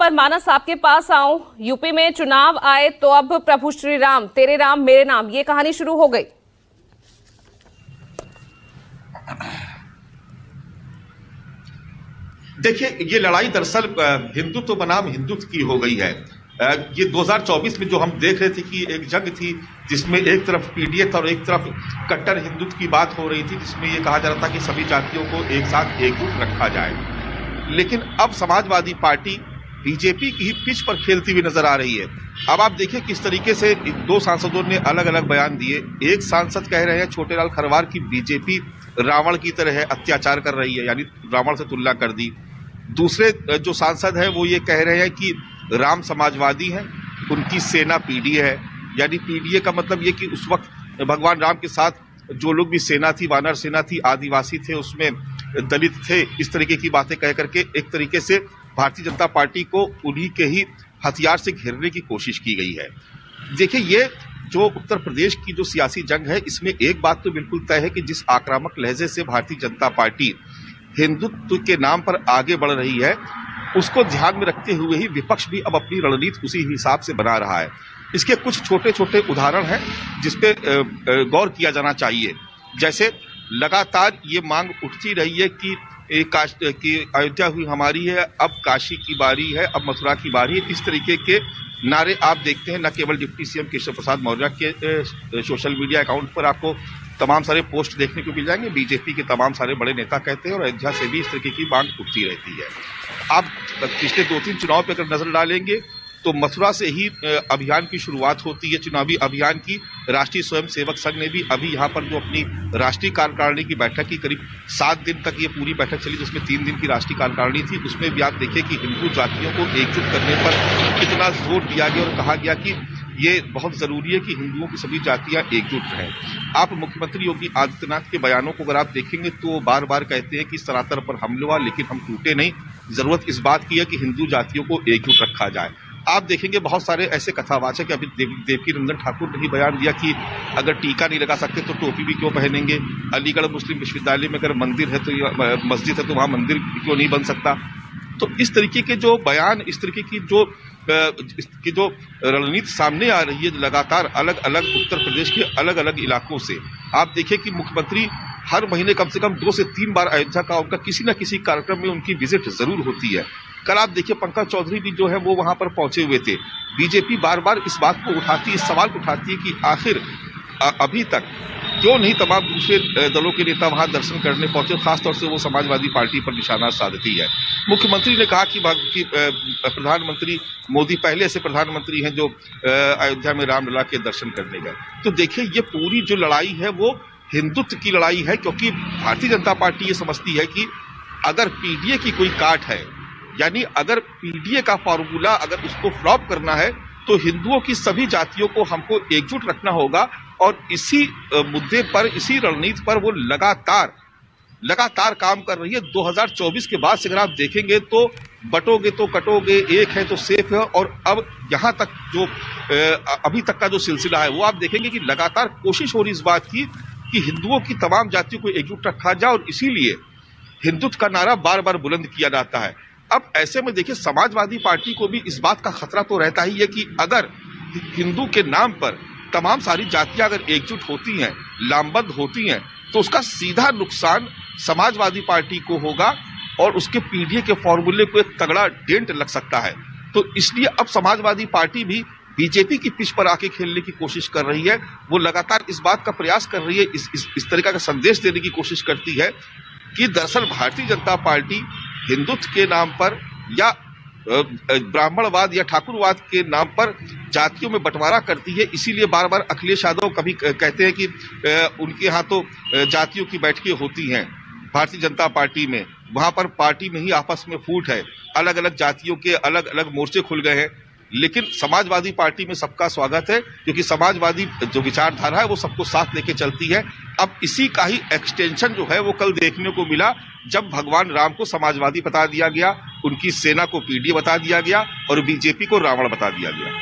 पर मानस आपके पास आऊं। यूपी में चुनाव आए तो अब प्रभु श्री राम तेरे राम मेरे नाम ये कहानी शुरू हो गई। देखिए, ये लड़ाई दरअसल हिंदुत्व बनाम हिंदुत्व की हो गई है। ये 2024 में जो हम देख रहे थे कि एक जंग थी जिसमें एक तरफ पीडीएफ और एक तरफ कट्टर हिंदुत्व की बात हो रही थी, जिसमें ये कहा जा रहा था कि सभी जातियों को एक साथ एकजुट रखा जाए। लेकिन अब समाजवादी पार्टी बीजेपी की ही पिच पर खेलती हुई नजर आ रही है। अब आप देखिए किस तरीके से दो सांसदों ने अलग अलग बयान दिए। एक सांसद कह रहे हैं छोटेलाल खरवार की बीजेपी रावण की तरह है, अत्याचार कर रही है, यानी रावण से तुलना कर दी। दूसरे जो सांसद है वो ये कह रहे हैं कि राम समाजवादी हैं, उनकी सेना पीडीए है। यानी पीडीए का मतलब ये कि उस वक्त भगवान राम के साथ जो लोग भी सेना थी, वानर सेना थी, आदिवासी थे, उसमें दलित थे, इस तरीके की बातें कह करके एक तरीके से भारतीय जनता पार्टी को उन्हीं के ही हथियार से घेरने की कोशिश की गई है। देखिए, ये जो उत्तर प्रदेश की जो सियासी जंग है, इसमें एक बात तो बिल्कुल तय है कि जिस आक्रामक लहजे से भारतीय जनता पार्टी हिंदुत्व के नाम पर आगे बढ़ रही है, उसको ध्यान में रखते हुए ही विपक्ष भी अब अपनी रणनीति उसी हिसाब से बना रहा है। इसके कुछ छोटे छोटे उदाहरण हैं जिसपे गौर किया जाना चाहिए। जैसे लगातार ये मांग उठती रही है कि अयोध्या हुई हमारी है, अब काशी की बारी है, अब मथुरा की बारी है। इस तरीके के नारे आप देखते हैं न केवल डिप्टी सीएम केशव प्रसाद मौर्य के सोशल मीडिया अकाउंट पर आपको तमाम सारे पोस्ट देखने को मिल जाएंगे, बीजेपी के तमाम सारे बड़े नेता कहते हैं, और अयोध्या से भी इस तरीके की मांग उठती रहती है। आप पिछले 2-3 चुनाव पर अगर नजर डालेंगे तो मथुरा से ही अभियान की शुरुआत होती है, चुनावी अभियान की। राष्ट्रीय स्वयंसेवक संघ ने भी अभी यहाँ पर जो अपनी राष्ट्रीय कार्यकारिणी की बैठक की, करीब 7 दिन तक ये पूरी बैठक चली, जिसमें 3 दिन की राष्ट्रीय कार्यकारिणी थी। उसमें भी आप देखिए कि हिंदू जातियों को एकजुट करने पर कितना जोर दिया गया और कहा गया कि ये बहुत जरूरी है कि हिंदुओं की सभी जातियां एकजुट रहें। आप मुख्यमंत्री योगी आदित्यनाथ के बयानों को अगर आप देखेंगे तो बार बार कहते हैं कि सनातन पर हमला हुआ लेकिन हम टूटे नहीं। जरूरत इस बात की है कि हिंदू जातियों को एकजुट रखा जाए। आप देखेंगे बहुत सारे ऐसे कथावाचक, अभी देवकी नंदन ठाकुर ने ही बयान दिया कि अगर टीका नहीं लगा सकते तो टोपी भी क्यों पहनेंगे। अलीगढ़ मुस्लिम विश्वविद्यालय में अगर मंदिर है तो मस्जिद है तो वहां मंदिर क्यों नहीं बन सकता। तो इस तरीके के जो बयान, इस तरीके की जो रणनीति सामने आ रही है लगातार अलग अलग उत्तर प्रदेश के अलग अलग इलाकों से। आप देखिए कि मुख्यमंत्री हर महीने कम से कम 2 से 3 बार अयोध्या का उनका किसी न किसी कार्यक्रम में उनकी विजिट जरूर होती है। कल आप देखिए पंकज चौधरी भी जो है वो वहां पर पहुंचे हुए थे। बीजेपी बार बार इस बात को उठाती है, इस सवाल को उठाती है कि आखिर अभी तक क्यों नहीं तमाम दूसरे दलों के नेता वहां दर्शन करने पहुंचे। खासतौर से वो समाजवादी पार्टी पर निशाना साधती है। मुख्यमंत्री ने कहा कि प्रधानमंत्री मोदी पहले ऐसे प्रधानमंत्री हैं जो अयोध्या में रामलला के दर्शन करने गए। तो देखिए, ये पूरी जो लड़ाई है वो हिंदुत्व की लड़ाई है, क्योंकि भारतीय जनता पार्टी ये समझती है कि अगर पीडीए की कोई काट है, यानी अगर पीडीए का फॉर्मूला अगर उसको फ्लॉप करना है तो हिंदुओं की सभी जातियों को हमको एकजुट रखना होगा। और इसी मुद्दे पर, इसी रणनीति पर वो लगातार काम कर रही है। 2024 के बाद से अगर आप देखेंगे तो बटोगे तो कटोगे, एक है तो सेफ है। और अब यहाँ तक जो अभी तक का जो सिलसिला है वो आप देखेंगे कि लगातार कोशिश हो रही इस बात की कि हिंदुओं की तमाम जातियों को एकजुट रखा जाए, और इसीलिए हिंदुत्व का नारा बार बार बुलंद किया जाता है। अब ऐसे में देखिए, समाजवादी पार्टी को भी इस बात का खतरा तो रहता ही है कि अगर हिंदू के नाम पर तमाम सारी जातियां अगर एकजुट होती हैं, लामबंद होती हैं, तो उसका सीधा नुकसान समाजवादी पार्टी को होगा और उसके पीडीए के फॉर्मूले को एक तगड़ा डेंट लग सकता है। तो इसलिए अब समाजवादी पार्टी भी बीजेपी की पिच पर आके खेलने की कोशिश कर रही है। वो लगातार इस बात का प्रयास कर रही है, इस तरीका का संदेश देने की कोशिश करती है कि दरअसल भारतीय जनता पार्टी हिंदुत्व के नाम पर या ब्राह्मणवाद या ठाकुरवाद के नाम पर जातियों में बंटवारा करती है। इसीलिए बार बार अखिलेश यादव कभी कहते हैं कि उनके यहाँ तो जातियों की बैठकें होती हैं भारतीय जनता पार्टी में, वहां पर पार्टी में ही आपस में फूट है, अलग अलग जातियों के अलग अलग मोर्चे खुल गए हैं। लेकिन समाजवादी पार्टी में सबका स्वागत है, क्योंकि समाजवादी जो विचारधारा है वो सबको साथ लेके चलती है। अब इसी का ही एक्सटेंशन जो है वो कल देखने को मिला, जब भगवान राम को समाजवादी बता दिया गया, उनकी सेना को पीडीए बता दिया गया और बीजेपी को रावण बता दिया गया।